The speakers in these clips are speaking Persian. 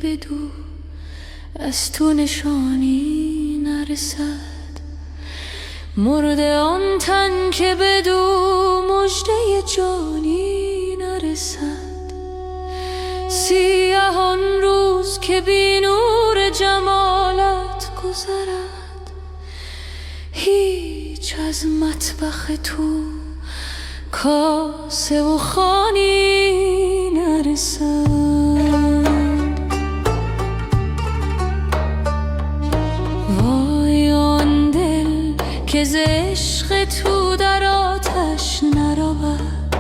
بدو از تو نشانی نرسد، مرده آن تن که بدو مژده جانی نرسد. سیه آن روز که بی نور جمالت گذرد، هیچ از مطبخ تو کاسه و خوانی نرسد. وای آن دل که ز عشق تو در آتش نرود،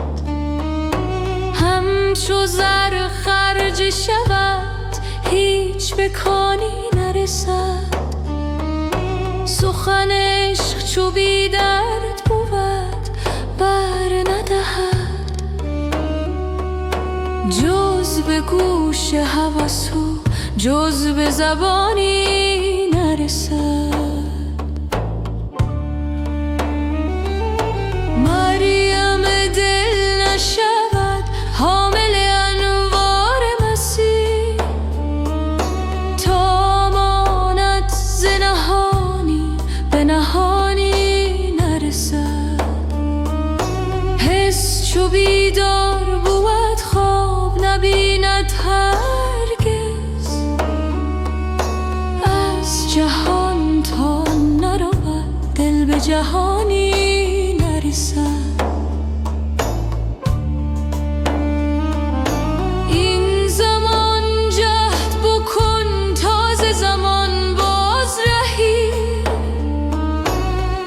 همچو زر خرج شود هیچ به کانی نرسد. سخن عشق چو بی درد بود بر ندهد، جز به گوش هوس و جز به زبانی نرسد. مریم دل نشود حامل انوار مسیح، تا ماند ز نهانی به نهانی نرسد. حس چو بیدار بود خواب نبیند هرگز، از جهان تا نرود دل به جهانی نرسد. این زمان جهد بکن تا ز زمان باز رهی،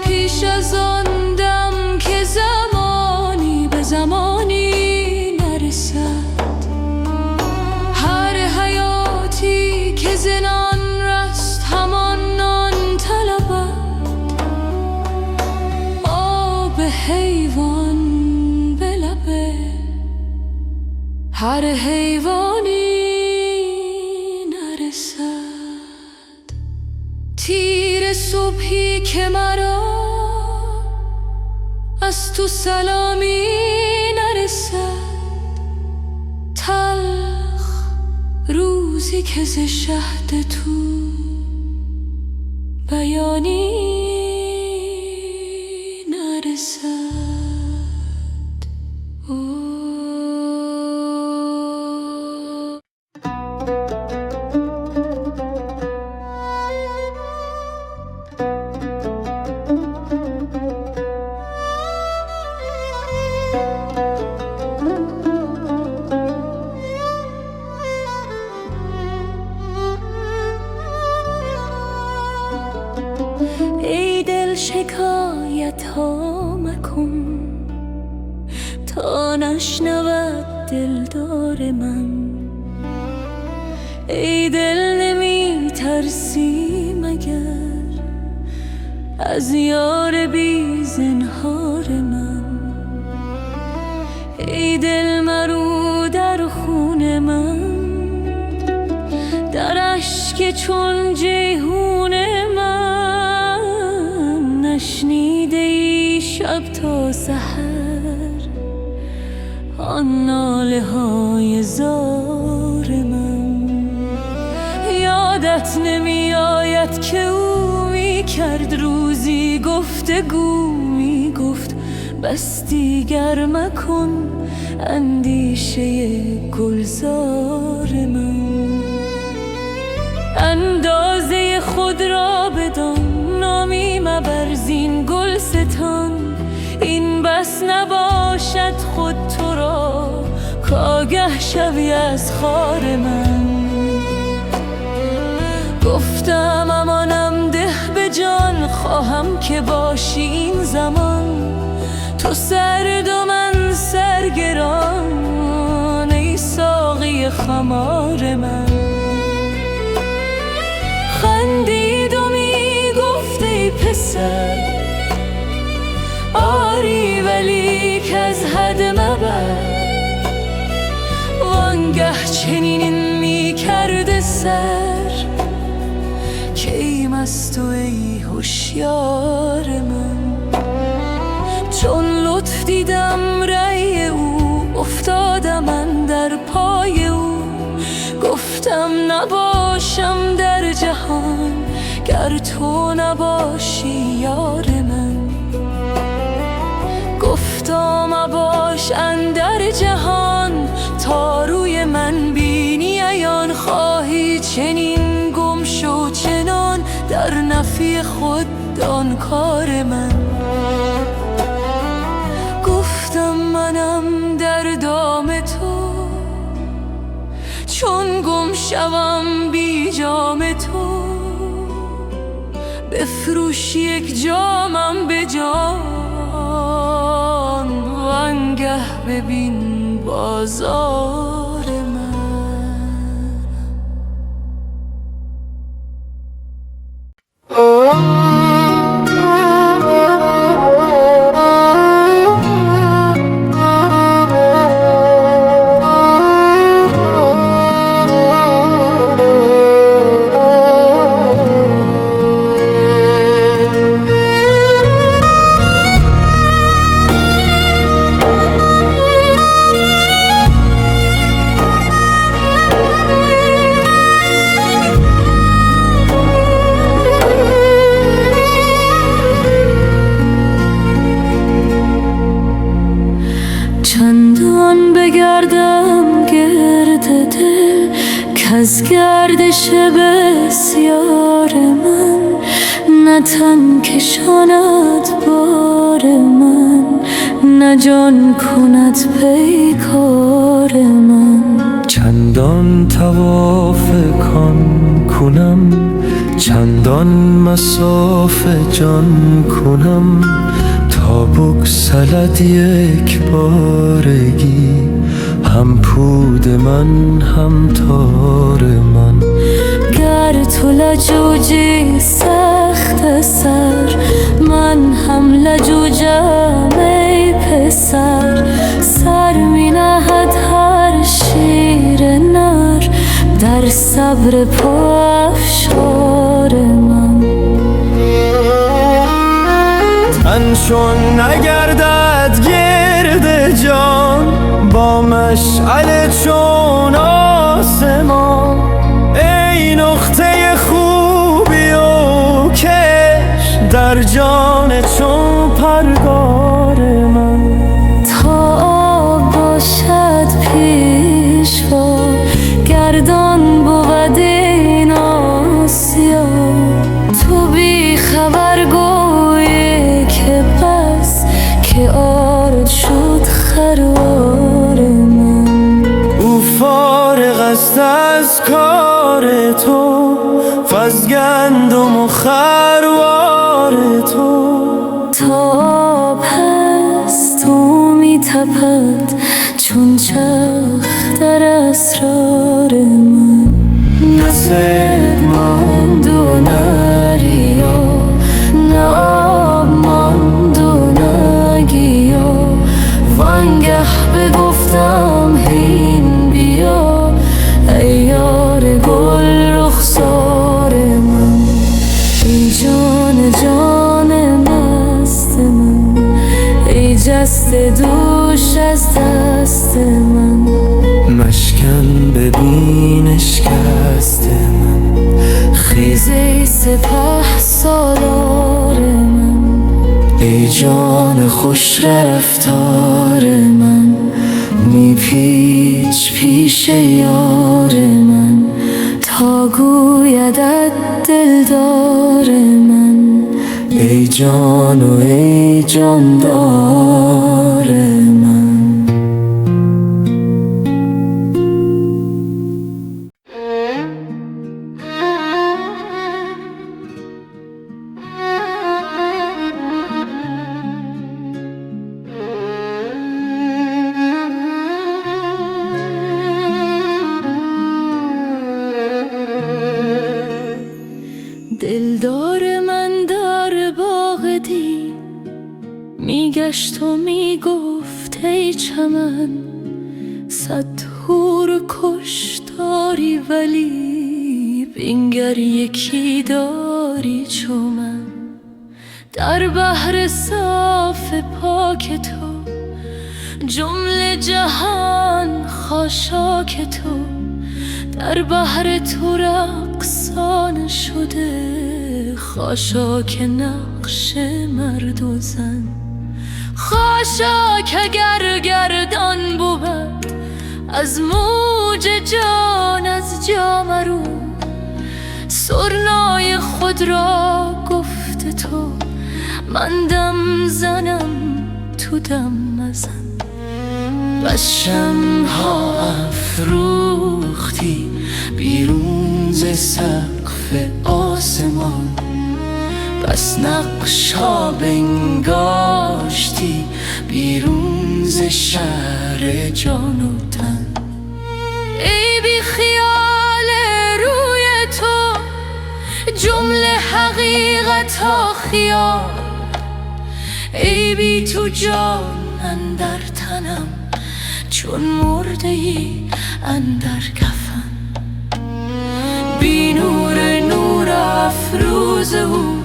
پیش از آن دم که زمانی به زمانی نرسد. هر حیاتی که ز نان رست همان نان طلبد، آب حیوان به لب هر حیوانی نرسد. تیر صبحی که مرا از تو سلامی نرسد، تلخ روزی که ز شهد تو بیانی نرسد. ای دل شکایت ها مکن تا نشنود دلدار من، ای دل نمی ترسی مگر از یار بی زنهار من. ای دل مرو در خون من، در اشک چون جیحون من، نشنیده ای شب تا سحر آن ناله های زار من. یادت نمی آید که او می کرد روزی گفتگو، می گفت بس دیگر مکن اندیشه گلزار من. اندازه خود را بدان، نامی مبر زین گلستان، این بس نباشد خود تو را کآگه شوی از خار من. گفتم امانم ده به جان، خواهم که باشی این زمان، تو سرد و من سرگران، ای ساقی خمار من. خندید و می گفت ای پسر آری ولی که از حد مبر، وانگه چنین می کرده سر که ای مست و ای هوشیار من. چون لطف دیدم رأی او افتادم اندر پای او، گفت گفتم نباشم در جهان گر تو نباشی یار من. گفتم مباش اندر جهان تا روی من بینی عیان خواهی چنین گم شو چنان در نفی خود دان کار من. گفتم منم در دام تو چون گم شوم بی جام تو بفروش یک جامم به جان وانگه ببین بازار من. چندان بگردم گرد دل کز گردش بسیار من نه تن کشاند بار من نه جان کند پیکار من. چندان طواف کان کنم چندان مصاف جان کنم تا بگسلد یک بارگی هم پود من هم تار من. گر تو لجوجی سخت سر من هم لجوجم ای پسر. سر می نهد هر شیر نر در صبر پافشار من. تن چون نگردد گرد جان با مشعل چون آسمان ای نقطه خوبی و کش در جان چون پرگار من. تا آب باشد پیشوا گردان بود این آسیا تو بی خبر گویی که پس که آرد شد خروار من. او فارغ است از کار تو فز گندم و خروار تو. تا آب هست تو می تپد چون چرخ در اسرار من. نه صید ماند و نه ریا نه آب ماند و نه گیا وانگه بگفتم هین بیا ای یار گل رخسار من. ای جان جان مست من ای جست دوش از دست من. مشکن ببین اشکست من خیز ای سپه سالار من. ای جان خوش رفتار من می پیچ پیش یار من تا گویدت دلدار من. ای جان و ای جاندار من. دلدار من در باغ دی میگشت و میگفت ای چمن صد حور کش داری ولی بینگر یکی داری چو من. در بحر صاف پاک تو جمله جهان خاشاک تو در بحر تو رقصان شده، خاشاک نقش مرد و زن. خاشاک اگر گردان بود از موج جان از جا مرو، سرنای خود را گفته تو من دم زنم تو دم مزن. بس شمع‌ها افروختی بیرون ز سقف آسمان، بس نقش‌ها بنگاشتی بیرون ز شهر جان و تن. ای بی خیال روی تو جمله حقیقت ها خیال، ای بی تو جان اندر تنم چون مرده ای اندر کفن. بی نور نور افروز او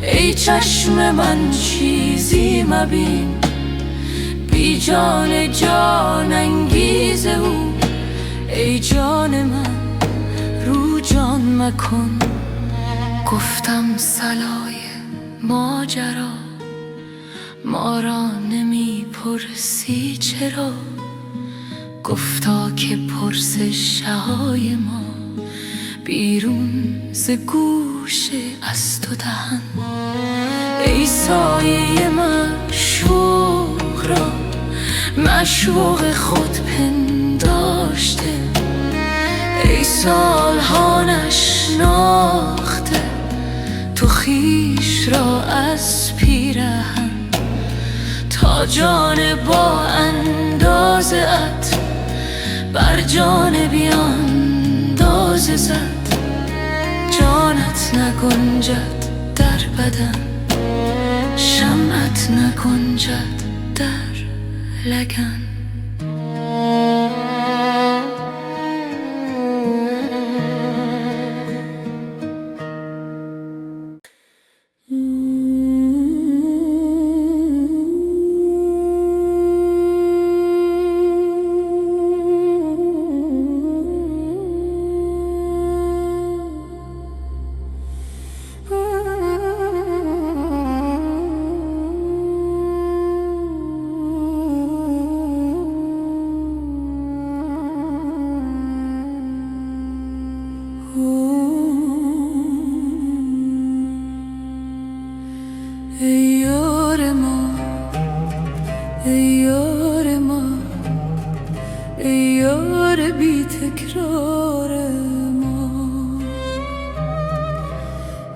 ای چشم من چیزی مبین، بی جان جان انگیز او ای جان من رو جان مکن. گفتم صلای ماجرا ما را نمی پرسی چرا، گفتا که پرسش های ما بیرون ز گوش از تو دهن. ای سایه معشوق را معشوق خود پنداشته، ای سالها نشناخته تو خویش را از پیرهن. تا جان با اندازه ات بر جان بی اندازه زد، جانت نگنجد در بدن شمعت نگنجد در لگن. ای یار ما ای یار ما ای یار بی تکرار ما،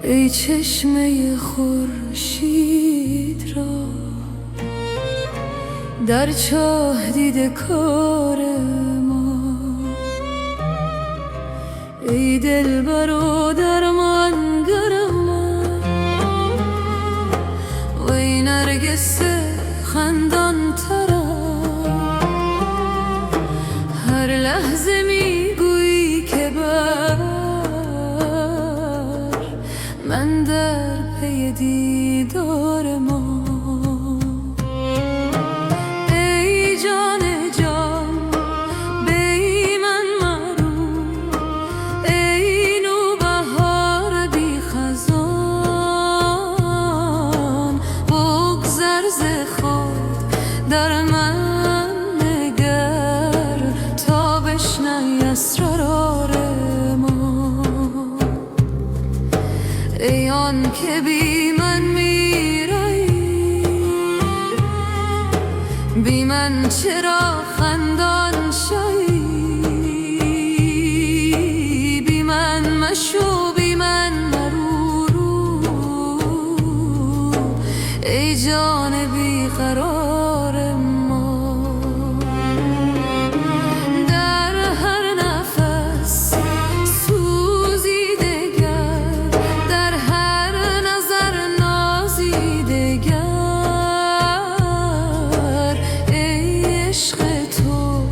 ای چشمه خورشید را در چاه دیده کار ما، ای دلبر و درمانگر ما و ای نرگس خندان ترا. هر لحظه میگویی که بر من در پی دیدار ما. ای جان جان بی من مرو، ای نوبهار بی خزان، بگذر ز خود در من نگر تا بشنوی اسرار ما. ای آن که بی من میرایی، بی من چرا خندان شایی، بی من مشو بی من مرو، ای جان بی قرار ما. در هر نفس سوزیده گر، در هر نظر نازیده گر، ای عشق تو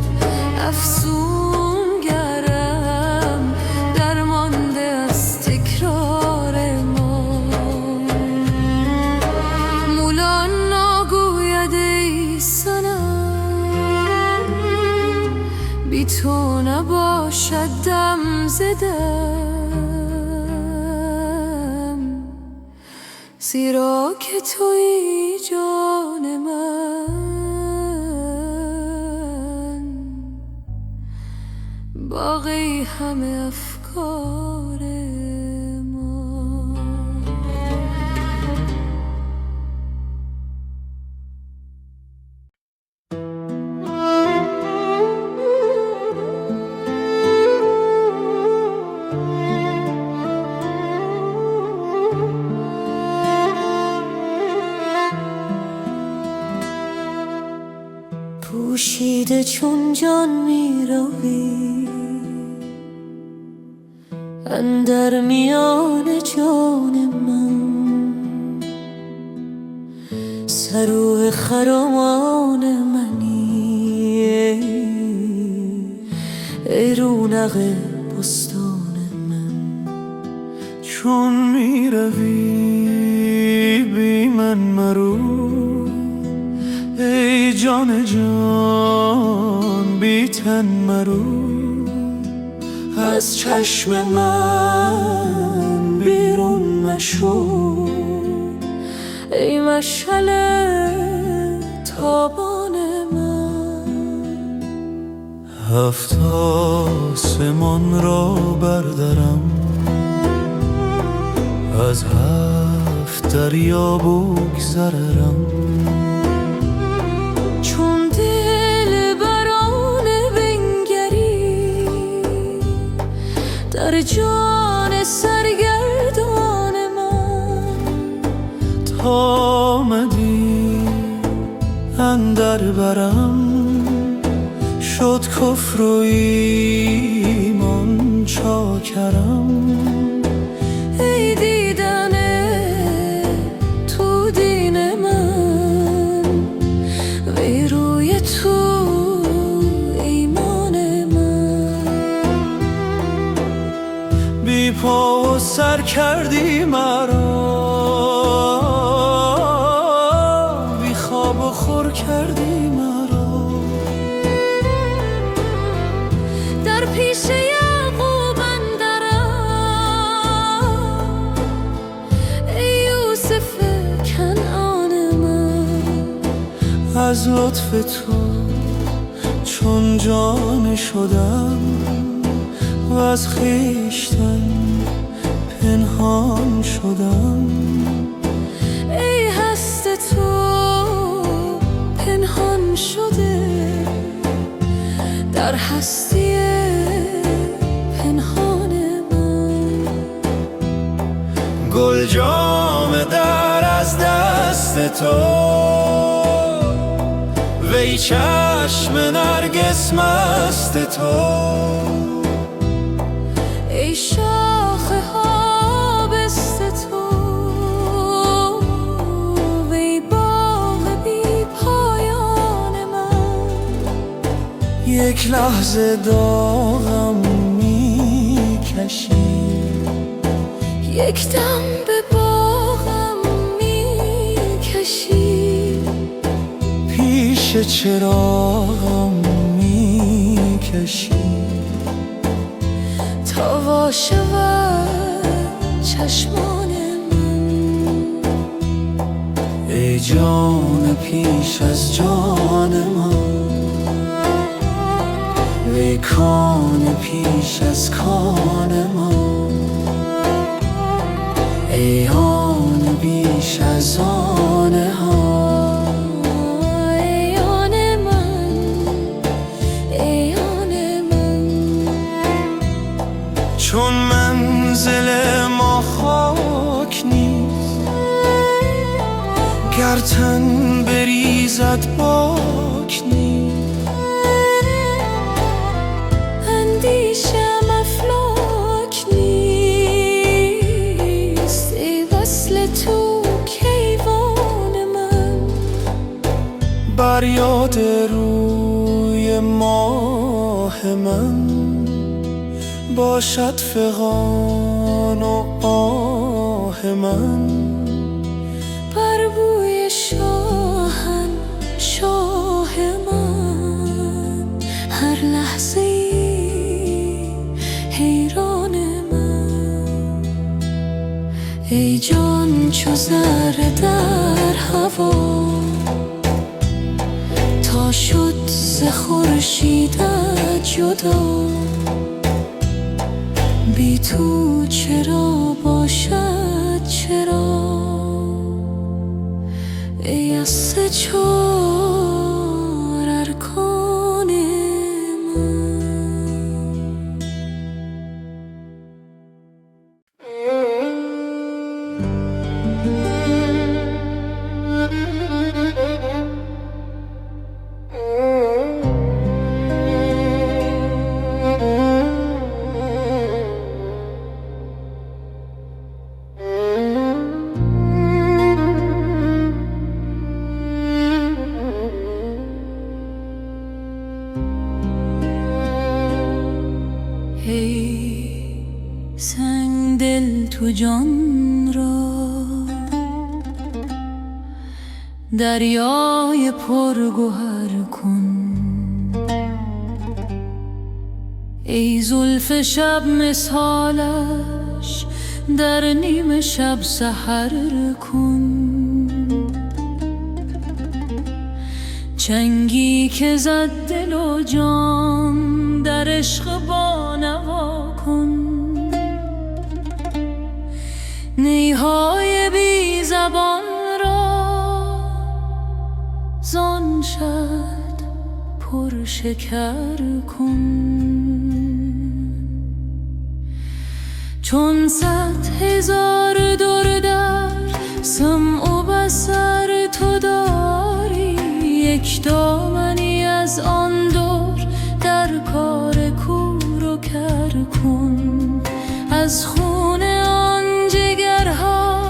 افسون گرم درمانده از تکرار ما. مولا ناگوید بی تو نباشد دم زدم، زیرا که تویی جان من، باقی همه افکار ما. پوشیده چون جان می روی اندر میان جان من، سرو خرامان منی ای رونق بستان من. چون می روی بی من مرو ای جان جان، بی تن مرو از چشم من بیرون مشو ای مشعله تابان من. 7 آسمان را بردرم، از 7 دریا بگذرم. چون دل بران بنگری در جان سرگردان من، تا آمدی اندر برم شد کفر و ایمان چاکرم. ای دیدن تو دین من، وی روی تو ایمان من. بی پا و سر کردی مرا، بی خواب و خور کردی مرا. در پیش یعقوب اندرم ای یوسف کنعان من. از لطف تو چون جان شدم و از خویشتن پنهان شدم. ای هست تو پنهان شده در هستی پنهان من. گل جام در از دست تو، وی چشم نرگس مست تو. ای شاخه ها بست تو، وی باغ بی پایان من. یک لحظه داغم می کشی، یک دم به باغم می کشی، پیش چراغم می کشی. تا وا شود چشمان من. ای جان پیش از جان من، وی کان پیش از کان من. ای آن بیش از آن ها، ای آن من، ای آن من. چون منزل ما خاک نیست، گر تن بریزد باک نیست. اندیشم افلاک نیست، ای وصل تو کیوان من. بر یاد روی ماه من باشد فغان و آه من. بر بوی شاه من هر لحظه ذره در هوا تا شد ز خورشیدت جدا. بی تو چرا باشد چرا ای از سه چار ارکان من. ای سنگ دل تو جان را دریای پرگوهر کن. ای زلف شب مثالش در نیم شب سحر کن. چنگی که زد دل و جان در عشق بانوا کن. نیهای بی زبان را زان شد پر شکر کن. چون 100,000 در سمع و بصر تو داری، یک دامنی از آن دور در کار کور و کر کن. از خون آن جگرها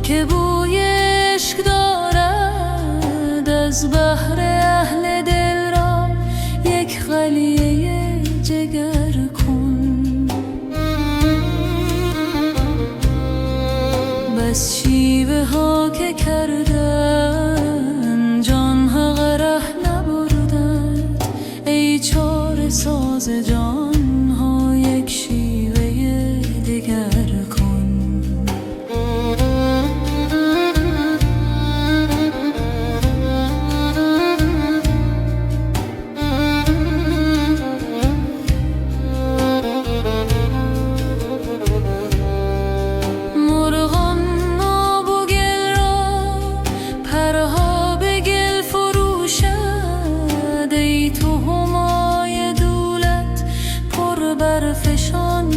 که بوی عشق دارد، از بحر اهل دل را یک خلیه جگر کن. بس شیوه ها که کردن جان ها غره نبردن، ای چاره ساز جان ها یک شیوه دیگر کن.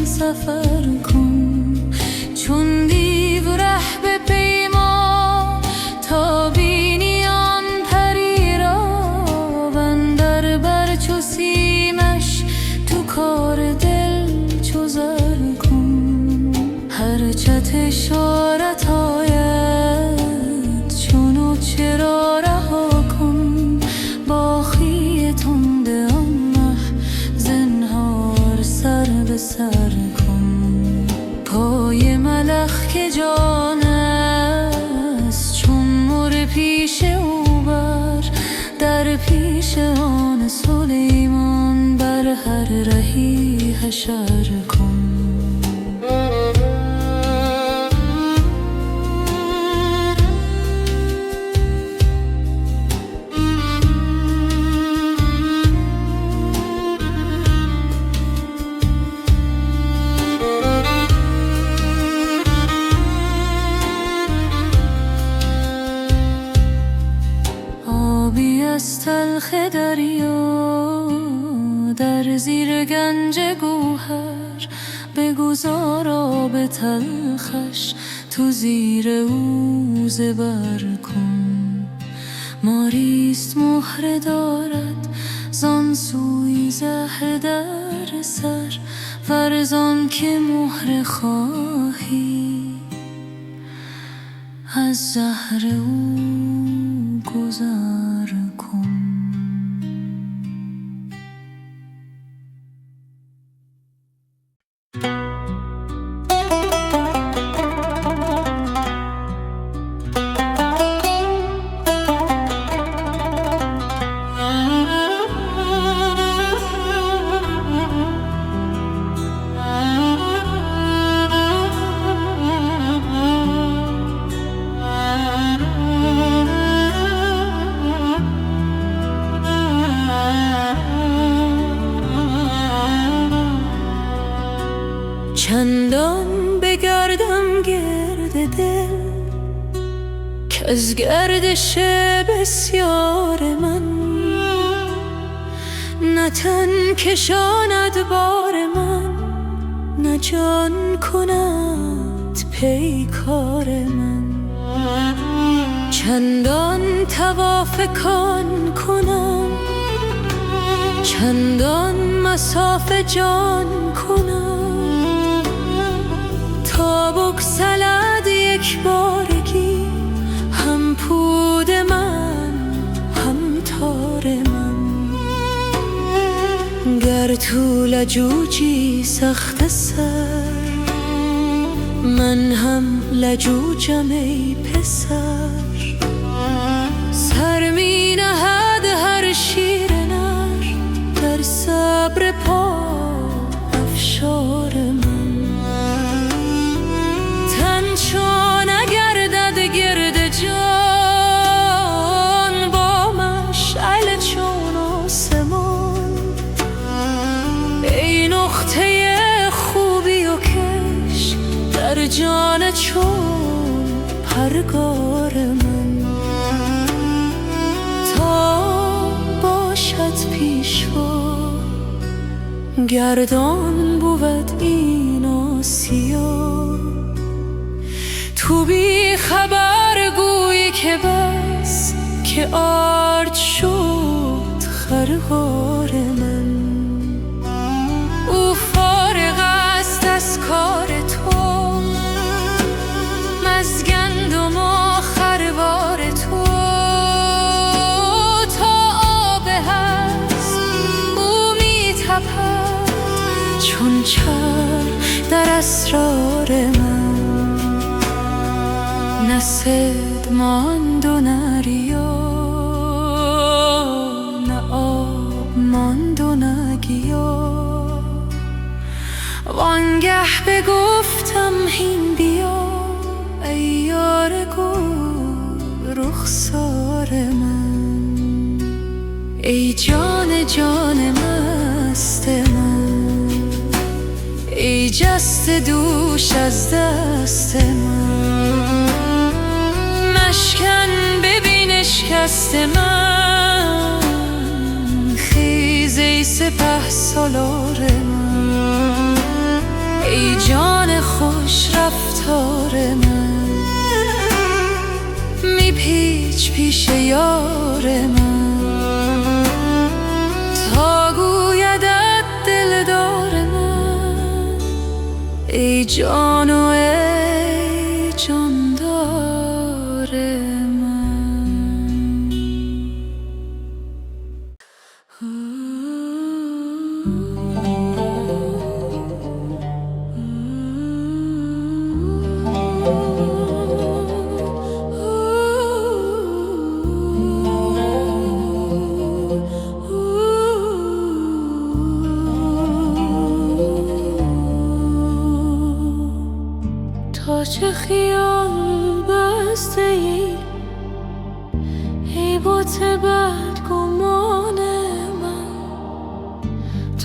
سفر کن چون دیو ره به پیما، تا بینی آن پری را بندر بر چو سیمش تو کار دل چو زر کن. هر چت اشارت آید چونو چرا رها کن، با خیه تند آن مه زنهار سر به سر کن. پای ملخ که جان است چون مر پیش او بر، در پیش آن سلیمان بر هر رهی حشر کن. از تلخ دریا در زیر گنج گوهر، بگذار آب تلخش تو زیر او زبر کن. ماریست مهر دارد زان سوی زهر در سر، ورزان که مهر خواهی از زهر او گذر کن. گردش بسیار من، نه تن کشاند بار من، نه جان کند پیکار من. چندان طواف کان کنم، چندان مصاف جان کنم، تا بگسلد یک بارگی هم پود من هم تار من. گر تو لجوجی سخت سر، من هم لجوجم ای پسر. سر می نهد هر شیر نر در صبر پا افشار من. تن چون نگردد گرد جان، با مشعل چون آسمان. ای نقطه خوبی و کش در جان چون پرگار من. تا باشد پیشوا گردان بود این آسیا، تو بی خبر گویی که بس که آرد شد خرگار من. او فارغ است از کار تو، مزگندم و خروار تو. تا آب هست او می تپد چون چر در اسرار من. نه صید ماند و نه ریا، نه آب ماند و نه گیا. وانگه بگفتم هین بیا ای یار گل رخسار من. ای جان جان مست من، ای جست دوش از دست من. مشکن ببین اشکست من، خیز ای سپهسالار من. ای جان خوش رفتار من، می پیچ پیش یار من. تا گویدت دلدار من، ای جان و ای جاندار من. تا چه خیال بسته ای ای بت بدگمان من.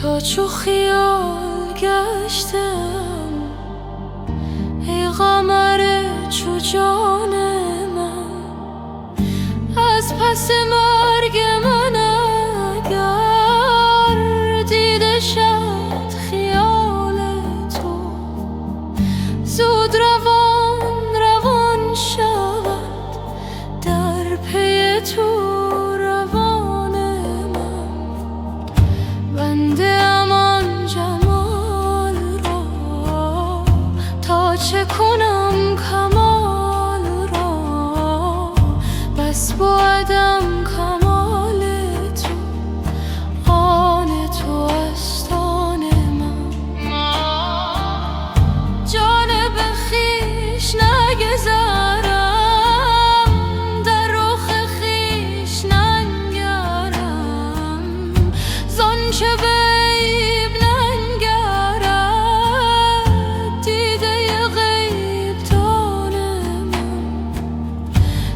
تا چو خیال گشتم ای قمر چو جان من. از پس مرگ من اگر دیده شد خیال تو، زود روان شود در پی تو روان من. بنده امان جمال را تا چه کنم کمال را. بس بودم کمال تو، آن تو است آن من. جانب خویش نگذارم، در رخ خویش ننگرم. زانچه به عیب ننگرد دیده غیب دان من.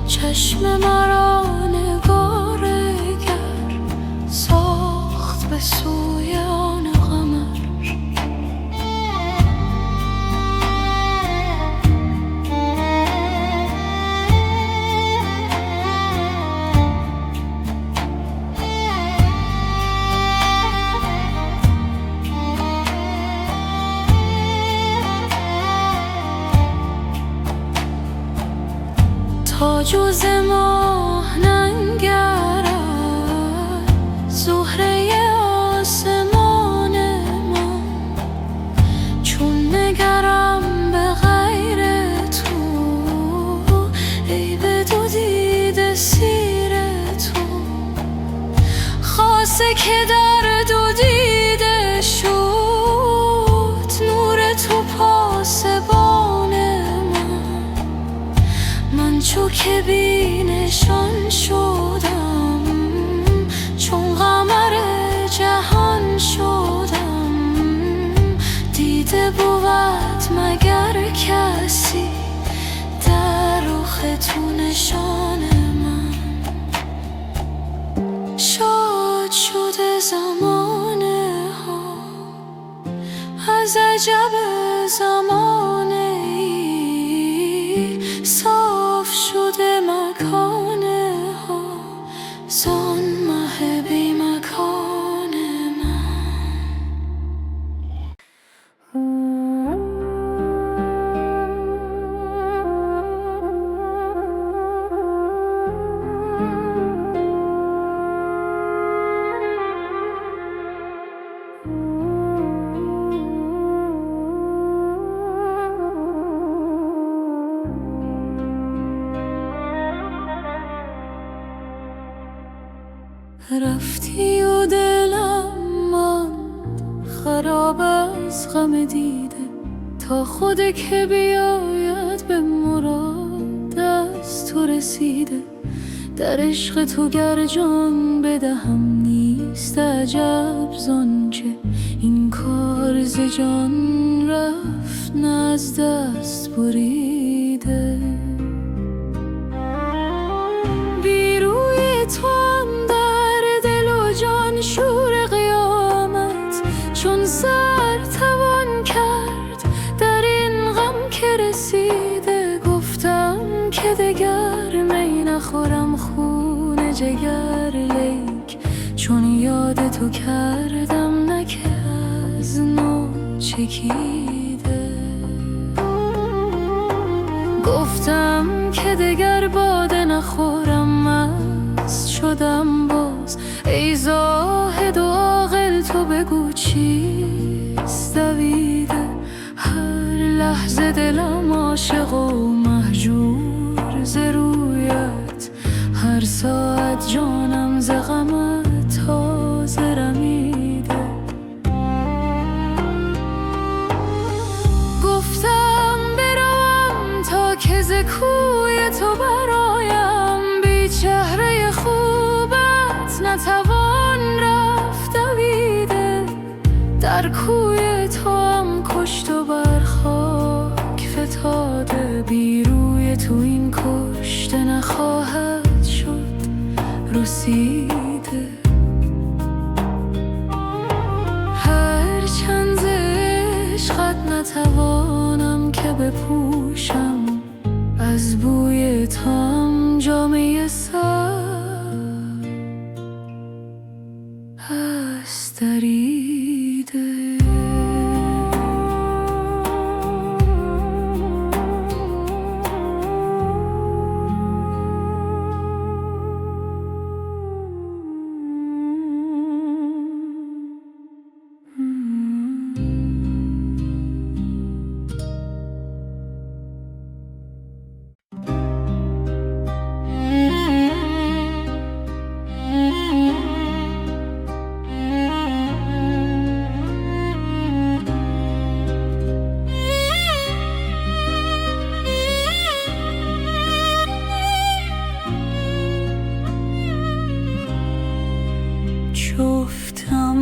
چشم مرا نگارگر ساخت به سوی آن قمر. روز ماه ننگرد زهره آسمان من، چون نگرم به غیر تو ای به دو دیده سیر تو، خاصه که در دو دیده شد نور تو پاسبان من چو که بی نشان شدم، چون قمر جهان شدم. دیده بود مگر کسی در رخ تو نشان من، شاد شده زمانه ها از عجب زمانه ای، صاف شده مکانه ها زان مه بی مکان من. رفتی و دلم ماند خراب از غم دیده، تا خود که بیاید به مراد از تو رسیده. در عشق تو گر جان بدهم نیست عجب زانچه این کار ز جان رفت نه از دست بریده. بی روی تو شور قیامت چون سر توان کرد در این غم که رسیده. گفتم که دگر می نخورم خون جگر، لیک چون یاد تو کردم نه که از نو چکیده. گفتم که دگر باده نخورم مست شدم باز، ای زاهد و عاقل تو بگو چیست دویده. هر لحظه دلم عاشق و مهجور ز رویت، هر ساعت جانم ز غمت تازه رمیده. گفتم بروم تا که ز کوی تو برایم، بی چهره خوبت نتوان رفت دویده. در کوی تو هم کشت و بر خاک فتاده، بی روی تو این کشته نخواهد شد رسیده. هر چند ز عشقت نتوانم که بپوشم، از بوی تو هم جامه سر هست دریده. شفتم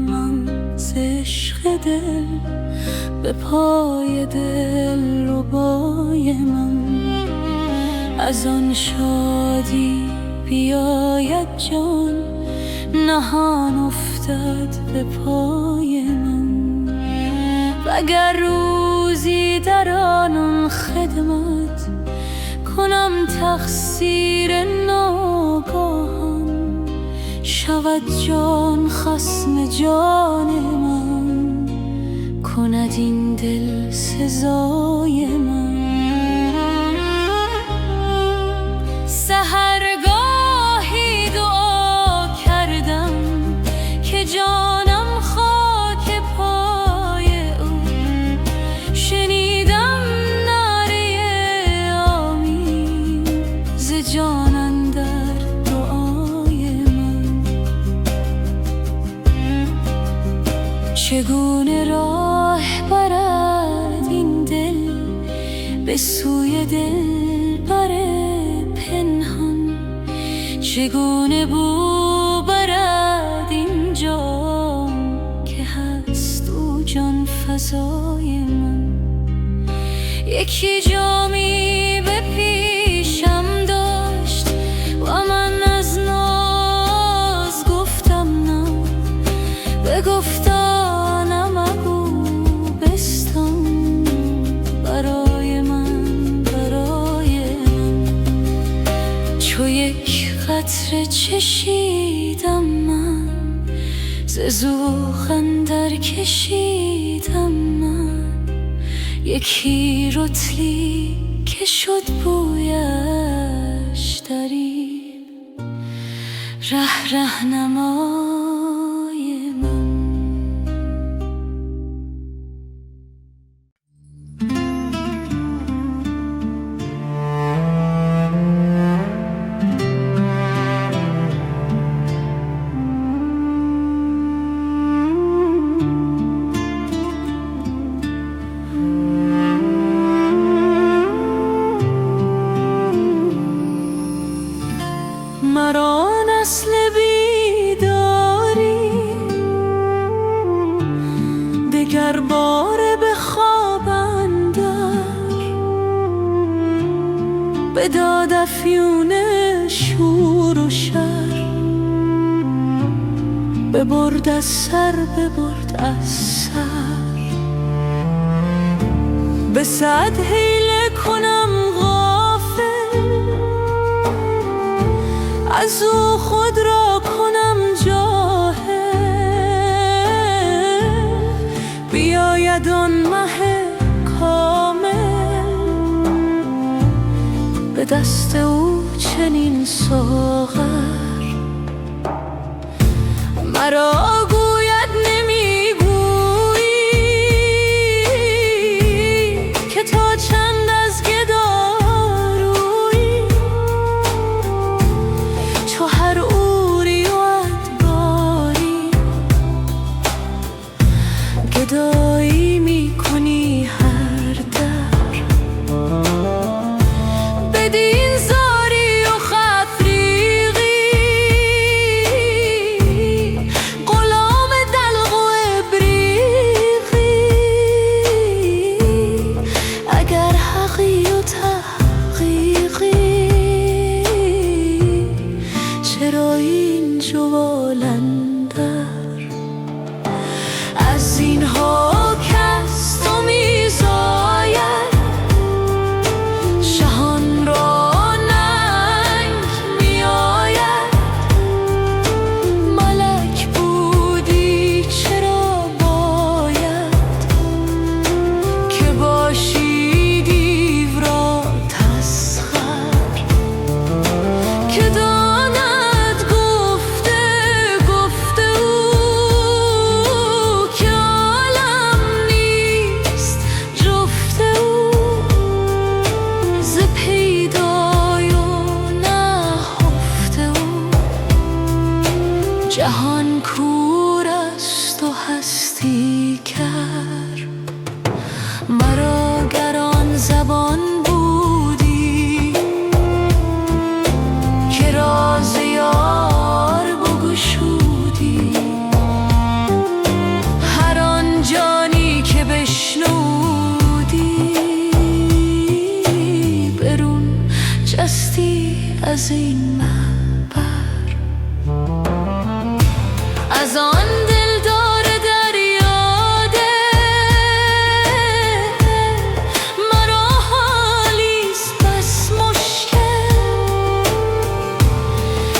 من ز عشق دل به پای دل ربای من، از آن شادی بیاید جان نهان افتد به پای من. وگر روزی در آن خدمت کنم تقصیر ناگاهان، شود جان خصم جان من، کند این دل سزای من. اندر دعای من. چگونه راه برد این دل به سوی دلبر پنهان، چگونه بو برد این جام که هست او جان فزای من. یکی جامی به پیشم داشت و من از ناز گفتم نه، بگفتا نمگو بستان برای من، برای من. چو یک قطره چشیدم من، ز ذوق اندر کشیدم من. یکی رطلی که شد بویش دریب، رهنمای من. مرا نسل بیداری دگر باره به خواب اندر، به داد افیون شور و شر. ببرد از سر، ببرد از سر. به صد حیله کنم از او خود را کنم جاهل. بیاید آن مه کامل، به دست او چنین ساغر. مرا گوید نمیگویی که تا چند از گدارویی، چو هر اوری و ادباری گدایی میکنی هر در. بدین زاری و خفریقی غلام دلق و ابریقی، اگر حقی و تحقیقی چرا این جوال اندر. از اینها کس تو میزاید، شهان را ننگ میآید. ملک بودی چرا باید که باشی دیو را تسخر، که داند گفته گفته او که عالم نیست جفت او. ز پیدای و نهفته او جهان کور است و هستی کر. مرا گران زبان بودی که راز یار بگشودی، هر آن جانی که بشنودی برون جستی از این محبر. از آن دلدار دریاده مرا حالیست بس مشکل،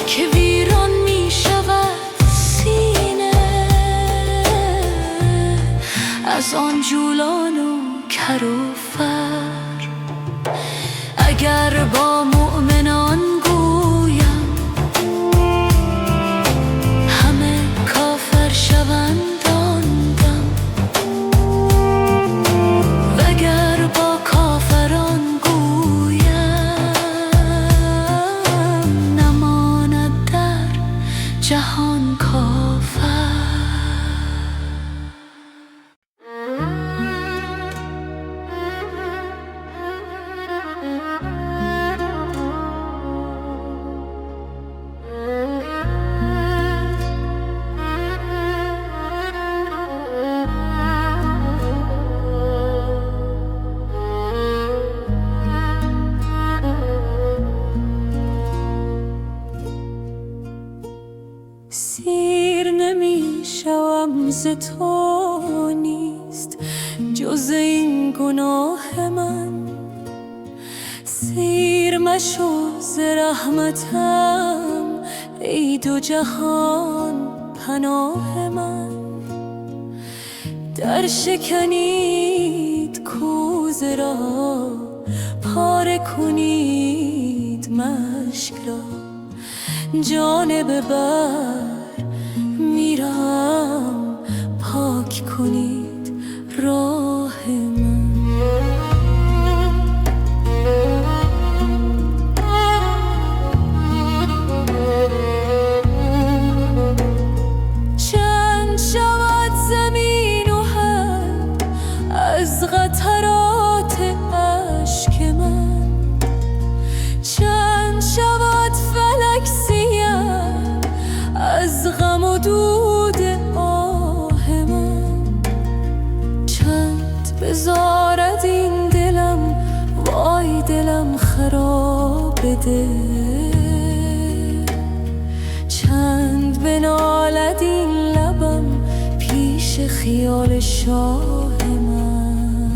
که ویران می شود سینه از آن جولان و کر و فر. اگر با مؤمنان گویم همه کافر شوند آن دم، وگر با کافران گویم سیر نمیشوم ز تو نیست جز این گناه من. سیر مشو ز رحمتم ای دو جهان پناه من. در شکنید کوزه را پاره کنید مشک را. جانب بر میرم پاک کنید راه من. چند شود زمین و هم از قطرات اشک من. چند شود فلک سیه از غم و دود آه من. چند بزارد این دلم وای دلم خراب دل. چند بنالد این لبم پیش خیال شاه من.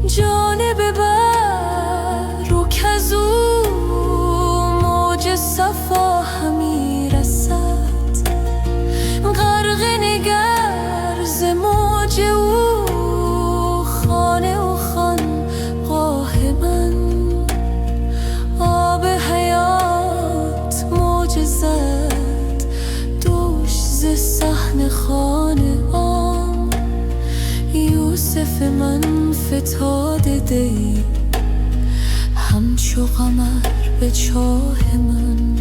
جانب بر رو کزو موج صفا همی رسد. غرق نگر ز موج او خانه و خانقاه من. آب حیات موج زد دوش ز صحن خانه آن. یوسف من فتاده دی همچو قمر به چاه من.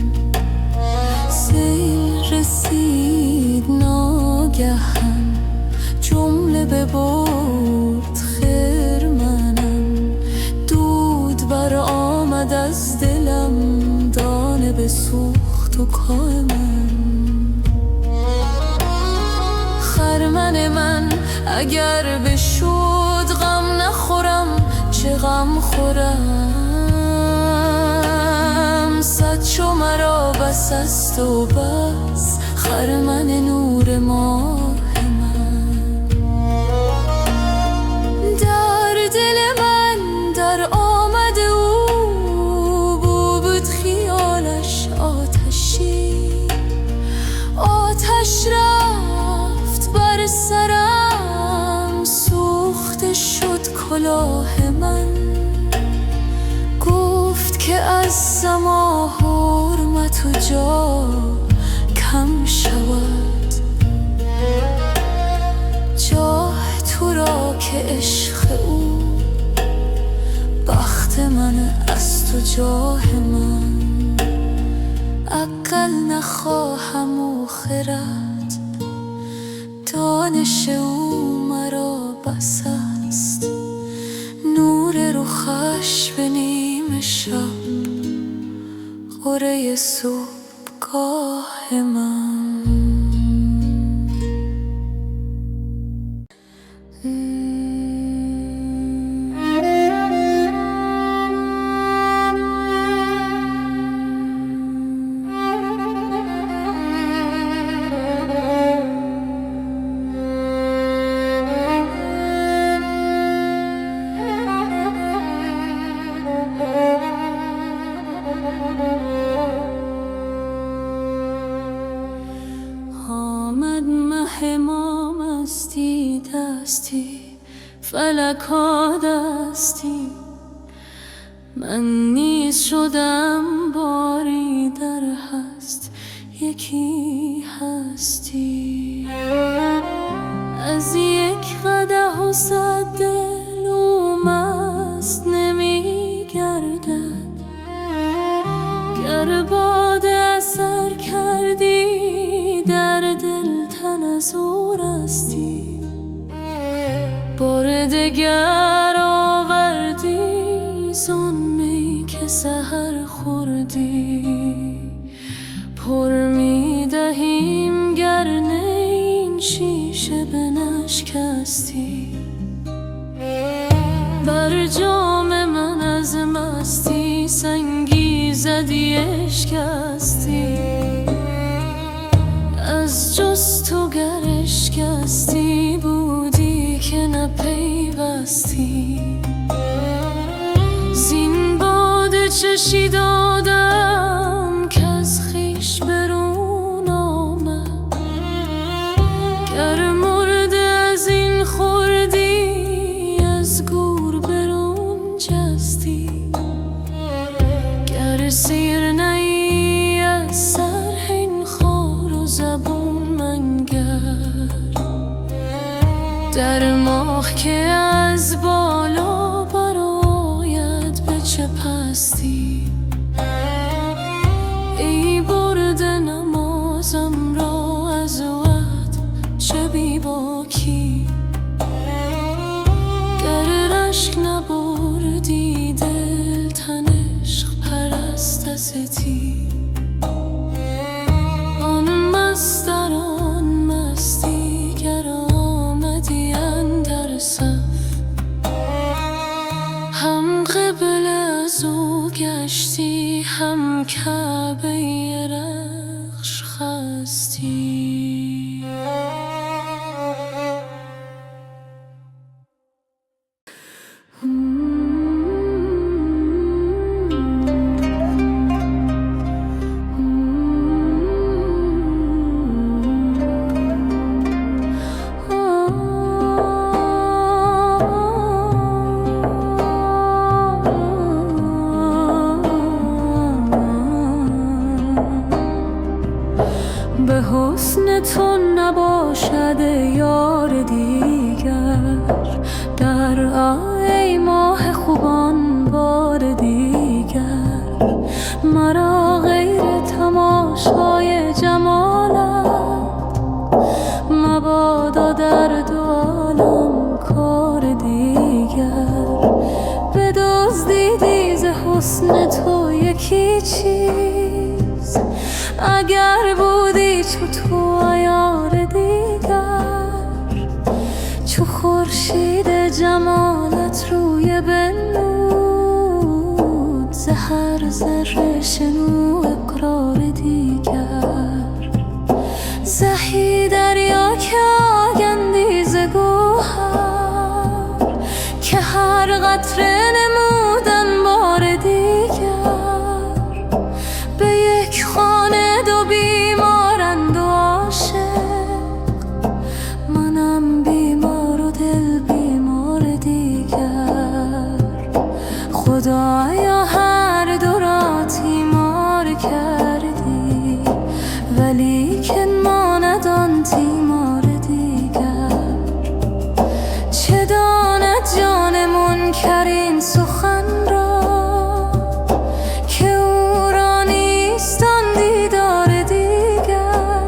سیل رسید ناگهم جمله ببرد خرمنم. دود بر آمد از دلم دانه بسوخت و کاه من. خرمن من اگر بشود غم نخورم چه غم خورم. صد چو مرا بس است و بس خرمن نور ماه من. در دل من در آمد او بود خیالش آتشی. آتش رفت بر سرم سوخته شد کلاه من. گفت که از سما حرمت و جا کم شود. جاه تو را که عشق او بخت من است و جاه من. عقل نخواهم و خرد دانش او مرا بس است. نور رخش به نیم شب قره صبحگاه من. آمد مه ما مستی دستی فلکا دستی. من نیز شدم باری در هست یکی هستی. از یک قدح و صد دل او مست نمی گردد. گر باده اثر کردی در دل تن از او رستی. بار دگر آوردی زان می که سحر خوردی. پر می دهیم گر نه این شیشه بنشکستی، بر جام من از مستی سنگی زدی اشکستی، از جز تو گر اشکستی بودی که نپیوستی. زین باده چشی دادم که از خویش برون آمد، گر مرده از این خوردی از گور برون جستی، گر سیر نی از سر این خار و زبون منگر، در ماه که از بالا برآید به چه پستی. ای برده نمازم را از وقت چه بی باکی، گر رشک نبردی دل تن عشق پرست ازتی. آن مست در آن مستی گر آمدی اندر صف، هم قبله از او گشتی هم کعبه رخش خستی. به حسن تو نباشد یار دیگر، در ای ماه خوبان بار دیگر، مرا غیر تماشای جمالت مبادا در دو عالم کار دیگر. بدزدیدی ز حسن تو یکی چیز، اگر بودی چو تو عیار دیگر، چو خورشید جمالت روی بنمود، ز هر ذره شنو اقرار دیگر. زهی دریا که آگندی ز گوهر، که هر قطره نمودن بار دیگر. به یک خانه دو بیمارند و عاشق، منم بیمار و دل بیمار دیگر. خدایا هر دو را تیمار کردی، ولیکن ماند آن تیمار دیگر. چه داند جان منکر این سخن را، که او را نیست آن دیدار دیگر.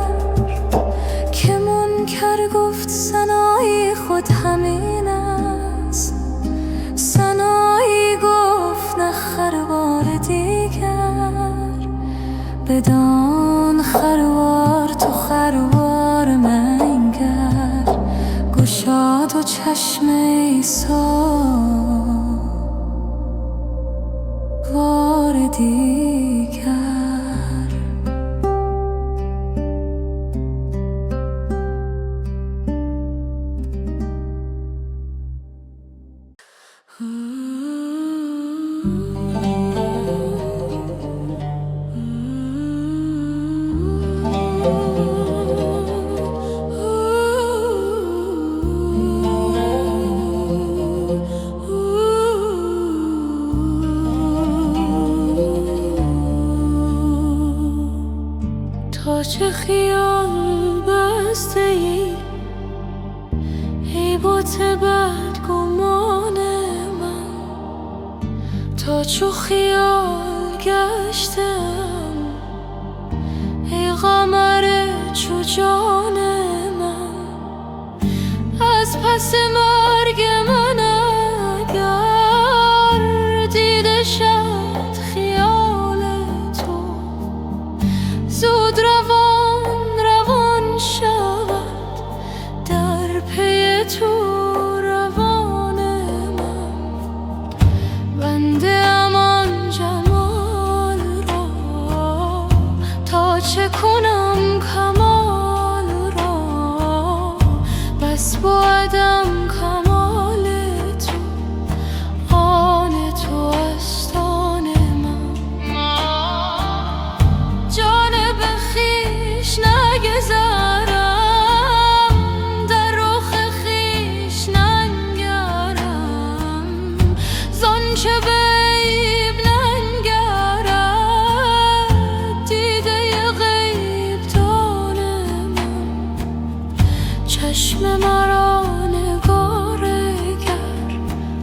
که منکر گفت سنایی خود همین است، سنایی گفت نه خروار دیگر. بدان خروار تو خروار منگر، گشاد و چشم عیسی وار دیگر. تا چه خیال بسته ای بت بدگمان من، تا چو خیال گشتم ای قمر چو جان من. از پس مرگ من اگر دیده شد خیال تو، زود روان روان شود تو روان من، بنده امان جمال را تا چه کنم کمال را، بس بودم کمال تو، آن تو است آن من. جانب خویش نگذرم، در رخ خویش ننگرم، زانچه به عیب ننگرد، دیده غیب دان من. چشم مرا نگارگر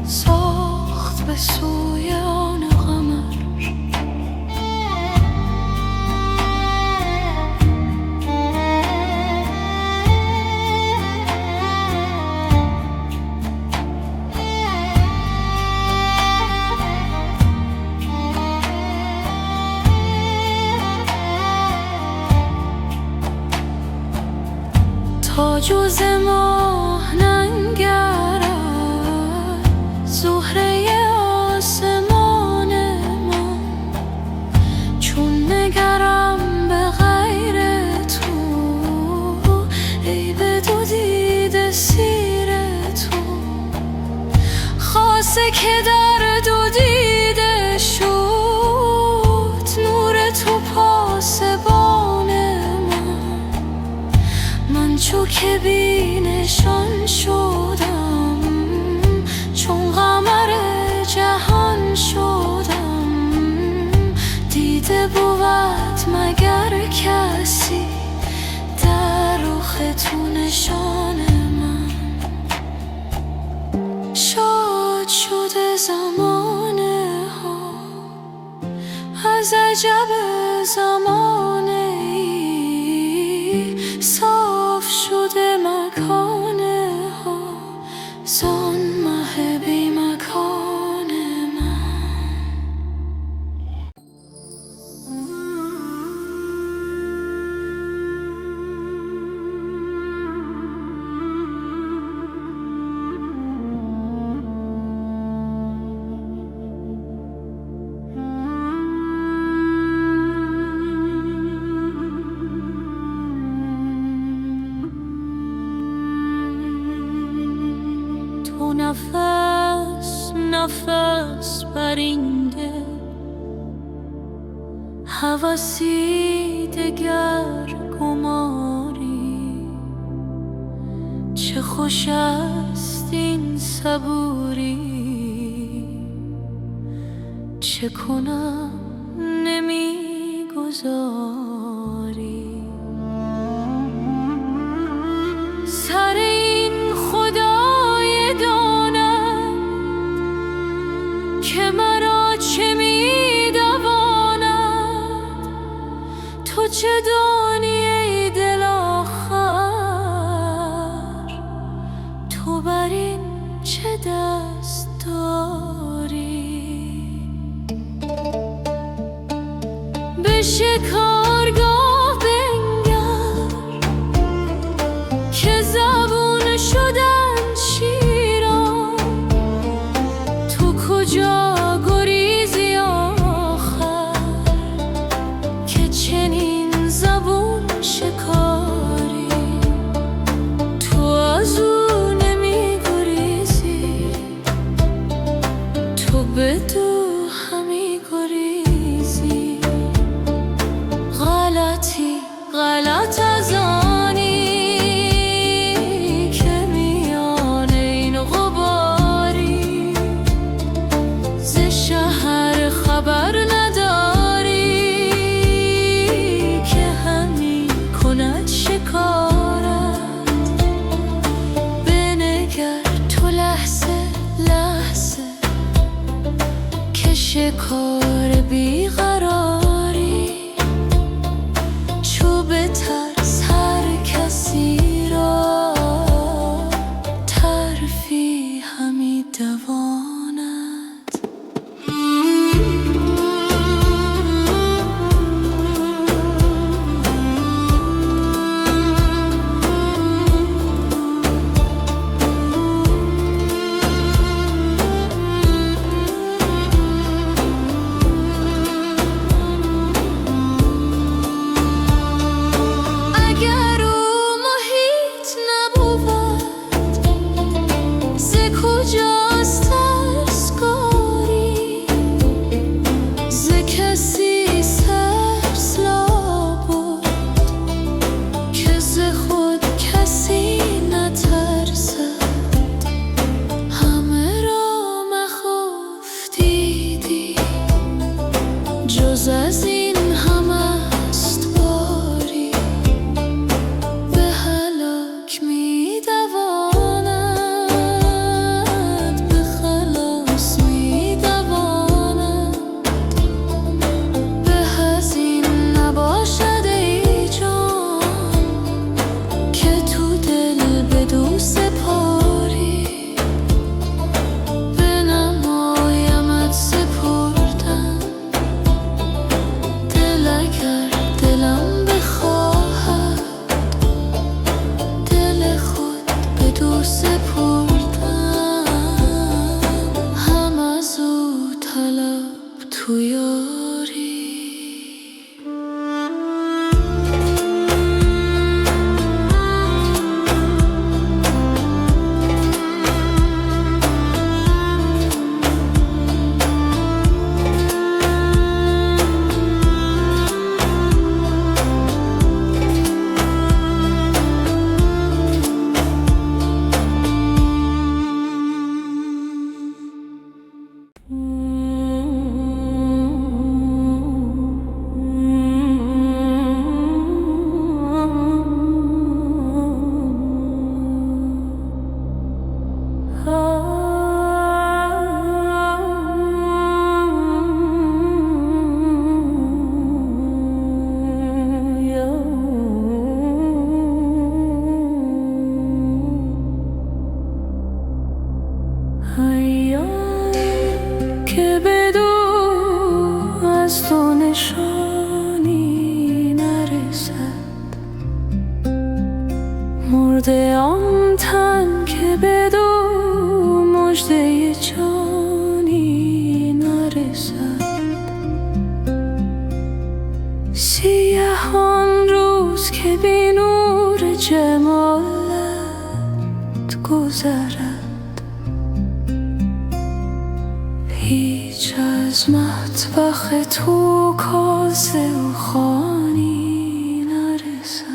ساخت به سوی آن قمر. تا جز ماه ننگرد زهره آسمان من، چون نگرم به غیر تو، ای به دو دیده سیر تو. خاصه که در دو دیده شد نور تو پاسبان من، چو که بی نشان شدم، چون قمر جهان شدم. دیده بود مگر کسی در رخ تو نشان من. شاد شده زمانه ها از عجب زمانه ای، صاف شده مکانه ها زان مه بی مکان من. تو نفس نفس برینده، هوسی دگر گماری. چه خوش است این صبوری، چه کنم نمیگذاری. سر این خدای داند که مرا چه میدواند، تو چه دانی ای دل آخر، تو بر این چه دست داری. به شکارگاه بنگر که زبون شدن شیران، تو کجا گریزی آخر که چنین زبون شکاری. تو از او نمی گریزی، تو بدو همی گریزی. غلطی غلط از آنی که میان این غباری، ز شهر خبر نداری که همی کند شکارت. بنگر تو لحظه لحظه که شکار بیقراری، چو به ترس هر کسی را ترفی همی دواند. تو سپردم، هم از او طلب تو یاری. که بدو از تو نشانی نرسد، مرده آن تن که بدو مژده جانی نرسد. سیاه آن روز که بی نور جمالت گذرد، هیچ از مطبخ تو کاسه و خوانی نرسد.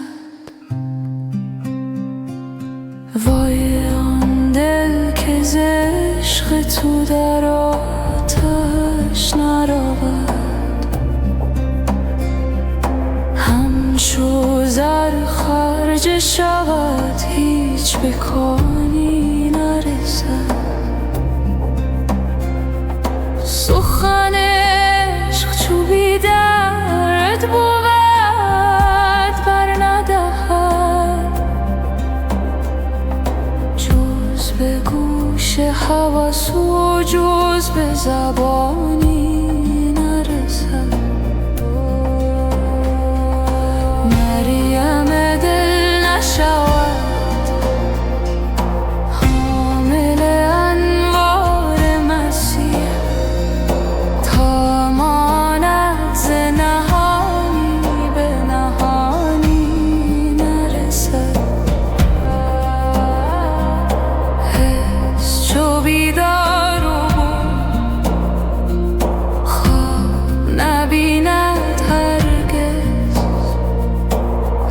وای آن دل که ز عشق تو در آتش نرود، همچو زر خرج شود هیچ به کانی نرسد. سخن عشق چو بی درد بود بر ندهد، جز به گوش هوس و جز به زبانی نرسد. مریم دل نشود حامل انوار مسیح، تا ماند ز نهانی به نهانی نرسد. حس چو بیدار و خواب نبیند هرگز،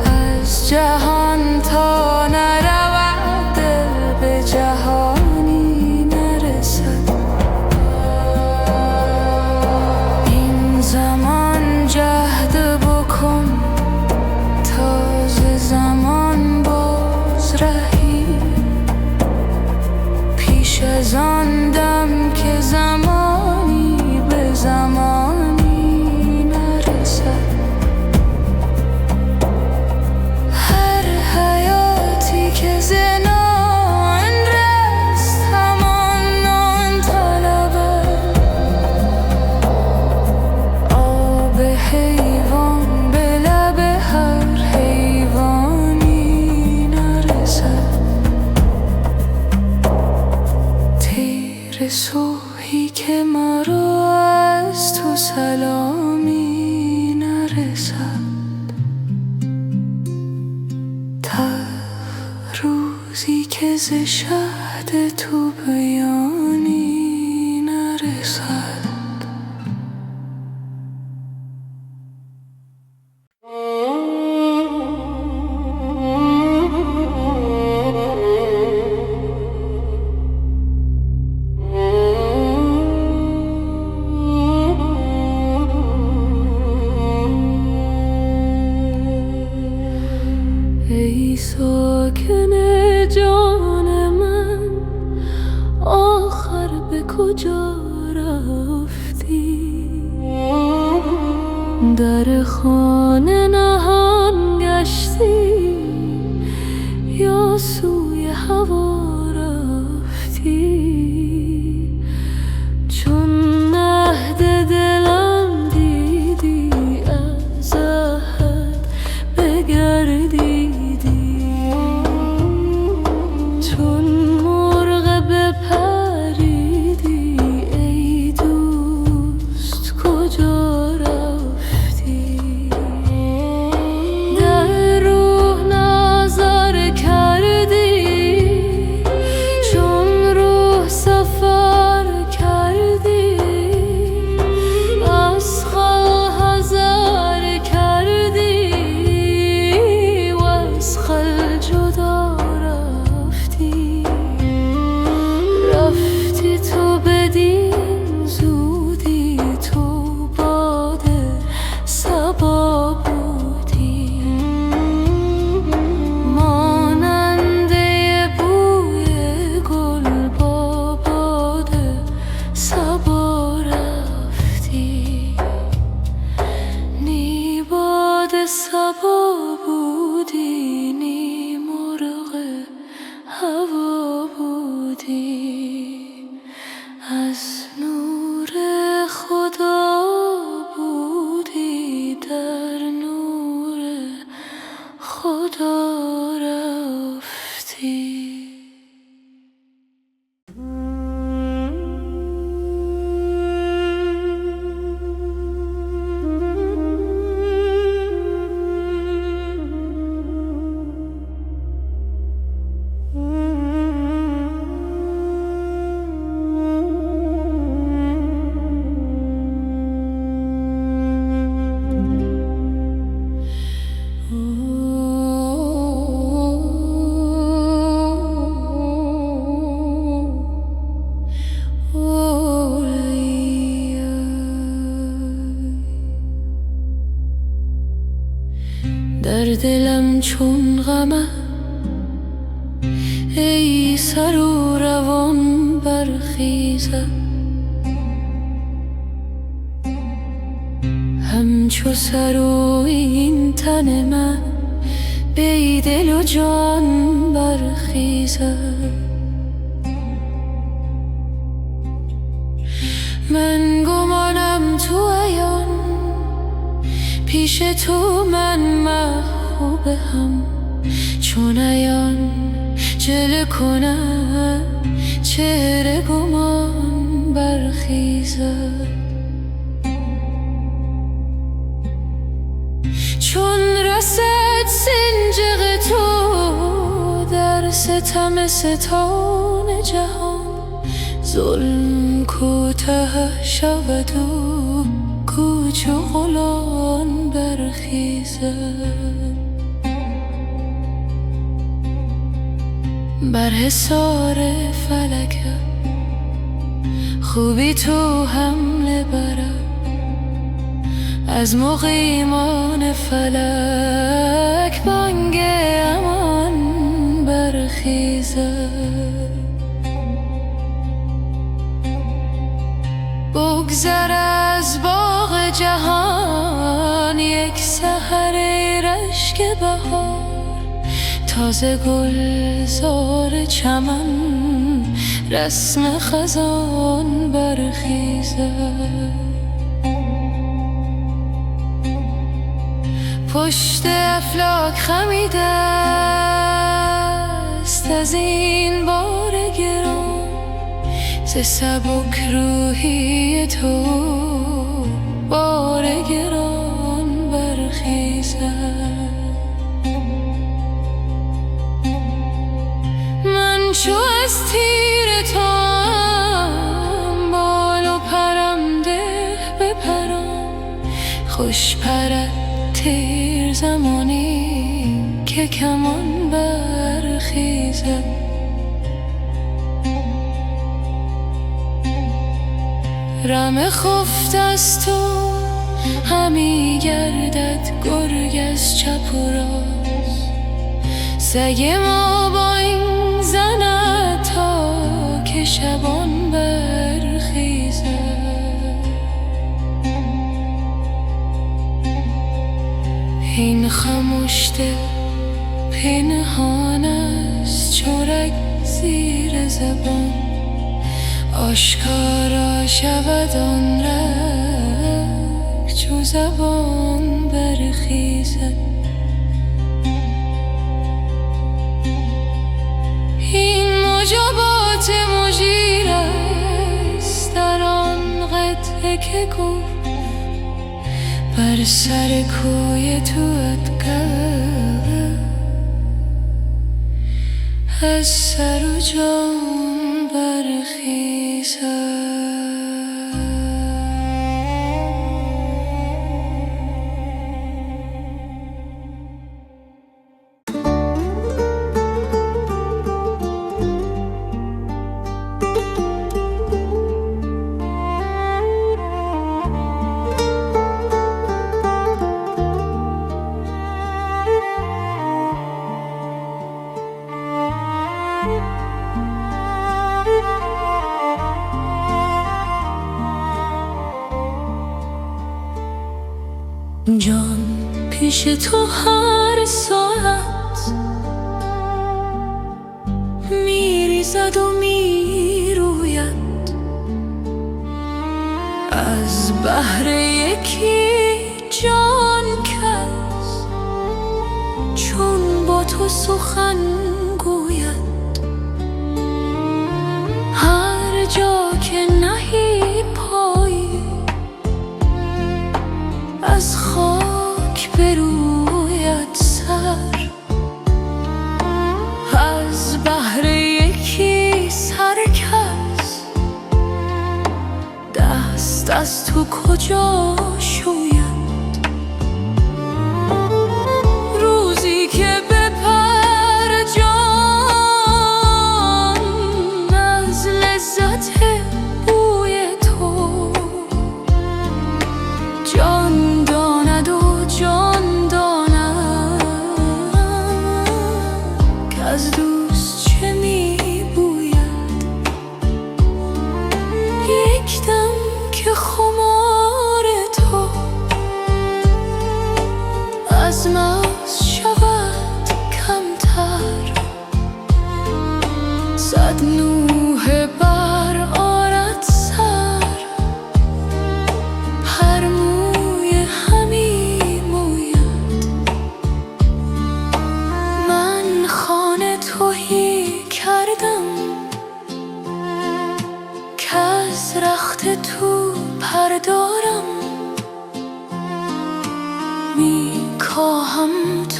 از جهان تا نرود دل به جهانی نرسد. این زمان جهد بکن تا ز زمان باز رهی، پیش از آن دم که زمانی به زمانی نرسد. هر حیاتی که ز نان رست همان نان طلبد، آب حیوان به لب هر حیوانی نرسد. تیر صبحی که مرا از تو سلامی نرسد، روزی که ز شهد تو بیانی نرسد. ای ساکن جان من، آخر به کجا رفتی؟ در خانه نهان گشتی یا سوی هوا رفتی؟ چون مهد دلم دیدی از عهد بگردیدی، چون بودی، از نور خدا بودی، در نور خدا رفتی. در دلم چون غمه ای سر و روان برخیزد، همچو سر و این تن من بی دل و جان برخیزد. من گمانم تو عیان پیش تو من محبوب هم، چون عیان جلوه کنم چهره گمان برخیزد. چون رسد سنجق تو در ستم ستان جهان، ظلم کوته شود و کوچ و غلان برخیزد. بر حصار فلکم خوبی تو حمله برم، از مقیمان فلک بانگ امان برخیزد. بگذر از باغ جهان یک سحر رشک بهار، تازه گلزار چمن رسم خزان برخیزد. پشت افلاک خمیده است از این بار گران، ز سبک روحی تو بار گران برخیزد. من چو از تیر توام بال و پرم ده بپرم، خوش پرد تیر زمانی که کمان برخیزد. رم خفت از تو همی گردد گرگ از چپ و راست، سگ ما با این زند تا که شبان برخیزد. این خموش دل پنهان است چرک زیر زبان، آشکارا شود آن رگ چو زبان برخیزد. این مجابات مجیر است در آن قطعه که گفت، بر سر کوی تو ادگر از سر و جان برخیزد. جان پیش تو هر ساعت میریزد میزد و میروید از بهر یکی جان کس، چون با تو سخن گوید. هر جا که نهی پایی از خاک بروید سر، از بهر یکی سر کس دست از تو کجا شوید. روزی که بپر جان از لذت بوی تو، جان داند و جان داند که از دوست چه میبوید. یک دم که خمار تو از مغز شود کمتر، صد نوحه بر آرد سر، هر موی همی موید. من خانه تهی کردم کز رخت تو پردارم، میکاهم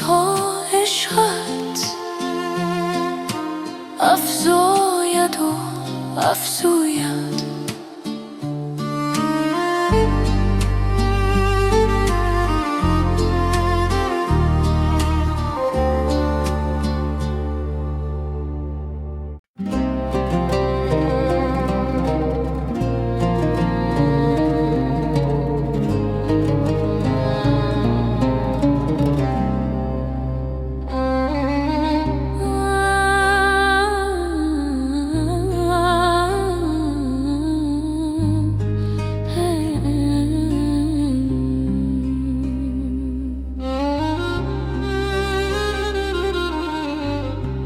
تا عشقت افزاید و افزوید.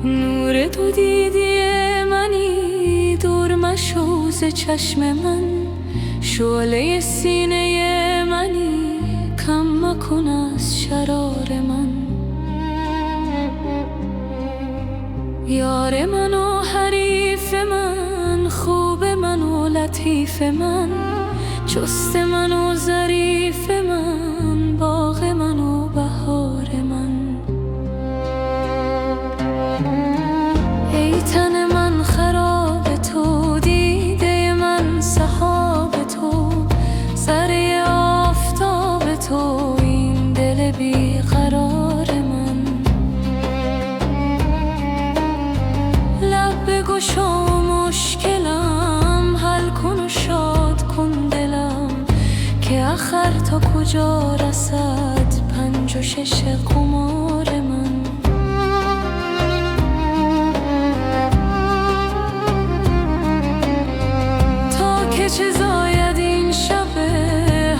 نور تو دیدی منی، دور مشو ز چشم من. شعله سینه منی، کم مکن از شرار من. یار من و حریف من، خوب من و لطیف من، چست من و ظریف من، باغ من و بهار من. ای تن من خراب تو، دیده من سحاب تو، سر آفتاب تو، این دل بیقرار من. لب بگشا و مشکلم حل کن و شاد کن دلم، که آخر تا کجا رسد 5 و 6 قمار من. چه زاید این شب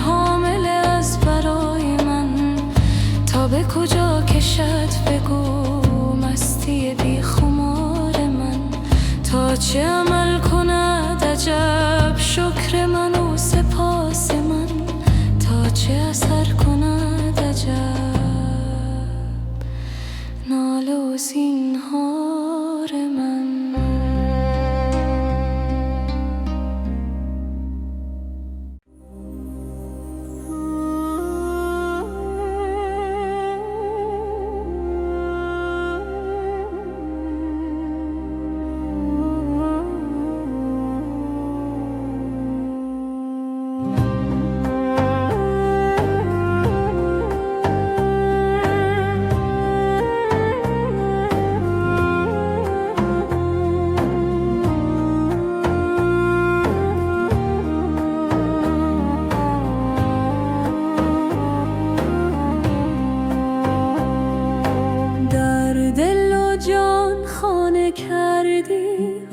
حامل از برای من، تا به کجا کشد بگو مستی بی خمار من. تا چه عمل کند عجب شکر من و سپاس من، تا چه اثر کند عجب ناله و زینهار من.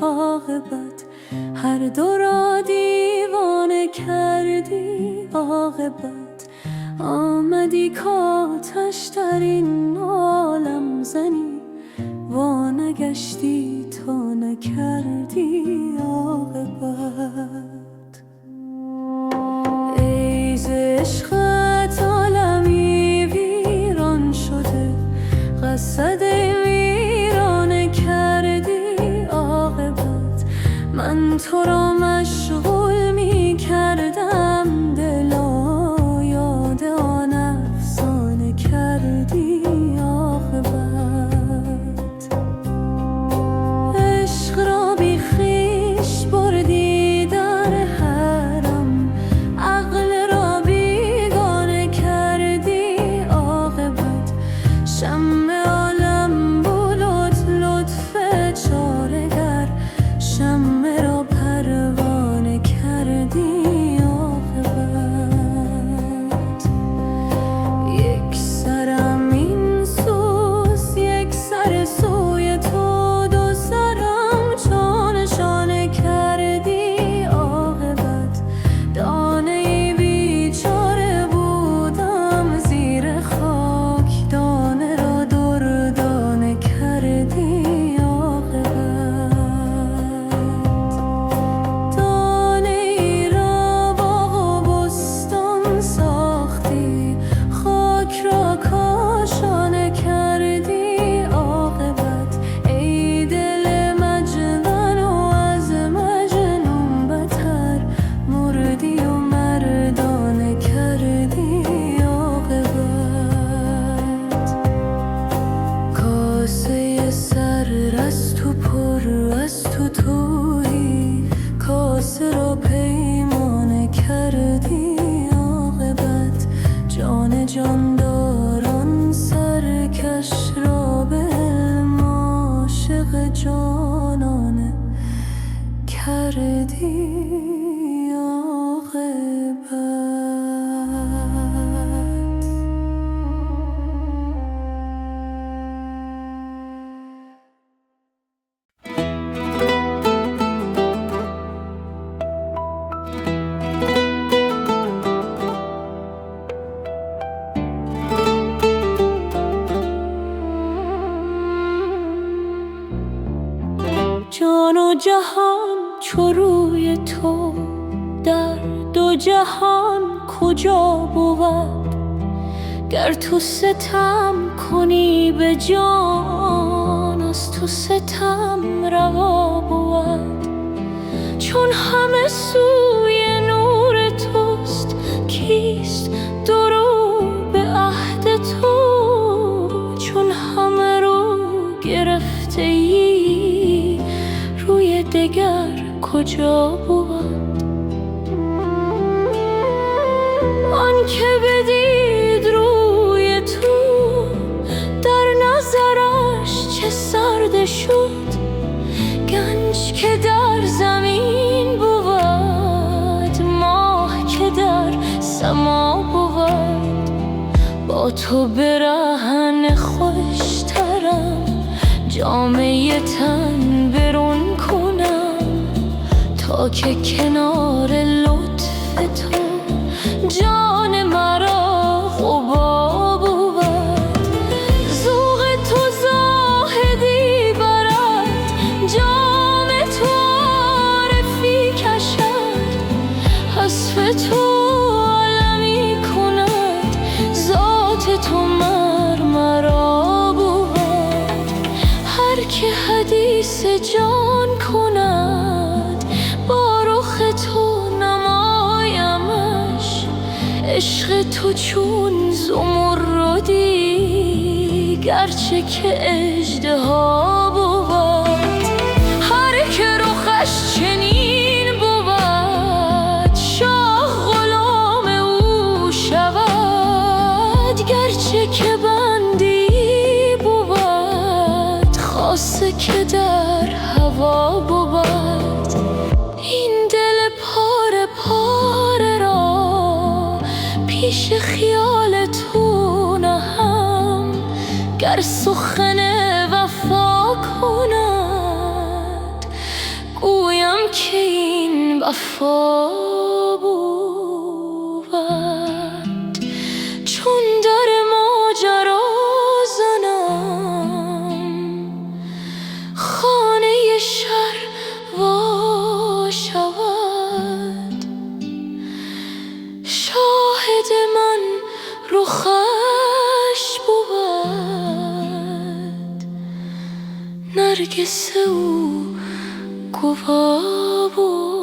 عاقبت هر دو را دیوانه کردی. عاقبت آمدی کاتش در این عالم زنی، وانگشتی تا نکردی. تو را مشغول می کردم، دلا یاد آن افسانه کردی عاقبت. عشق را بی خویش بردی در حرم، عقل را بیگانه کردی عاقبت. شمع عالم بلوت لطف چاره‌گر، شمع را پروانه کردی عاقبت. یک سرم این سوز، یک سر سوی تو، دو سرم چون شانه کردی عاقبت. دانه بیچاره بودم زیر خاک، دانه را دردانه کردی عاقبت. دانه ای را باغ و بستان ساختی، خاک را کاشانه کردی عاقبت. ای دل مجنون و از مجنون بتر، مردی و مردانه کردی عاقبت. کاسه سر از تو پر از تو تویی، کاسه را پیمانه کردی عاقبت. جان جانداران سرکش را به علم عاشق جانانه کردی عاقبت. جان و جهان چو روی تو، در دو جهان کجا بود؟ گر تو ستم کنی به جان، از تو ستم روا بود. چون همه سوی نور توست، کیست درو به عهد تو؟ چون همه رو گرفته ای، روی دگر کجا بود؟ آن که بدید روی تو، در نظرش چه سرد شد. گنج که در زمین بود، ماه که در سما بود. با تو برهن خوشترم، جامه تن برون کنم، تا که کنار لطف تو جان مرا قبا بود. ذوق تو زاهدی برد، جام تو عارفی کشد. حذف تو عالمی کند، ذات تو مرا بود. هر که حدیث جان کند، با رخ تو نمایمش. عشق تو چون زمردی، گرچه که اژدها بود. هر که رخش چنین بود، شاه غلام او شود. گرچه که بندی بود، خاصه که در هوا بود. این دل پاره پاره را پیش خیال تو نهم. گر سخن وفا کند، گویم که این وفا بود. چون در ماجرا زنم، خانه شر وا شود. شاهد من رخش بود، نرگس او گوا تو بود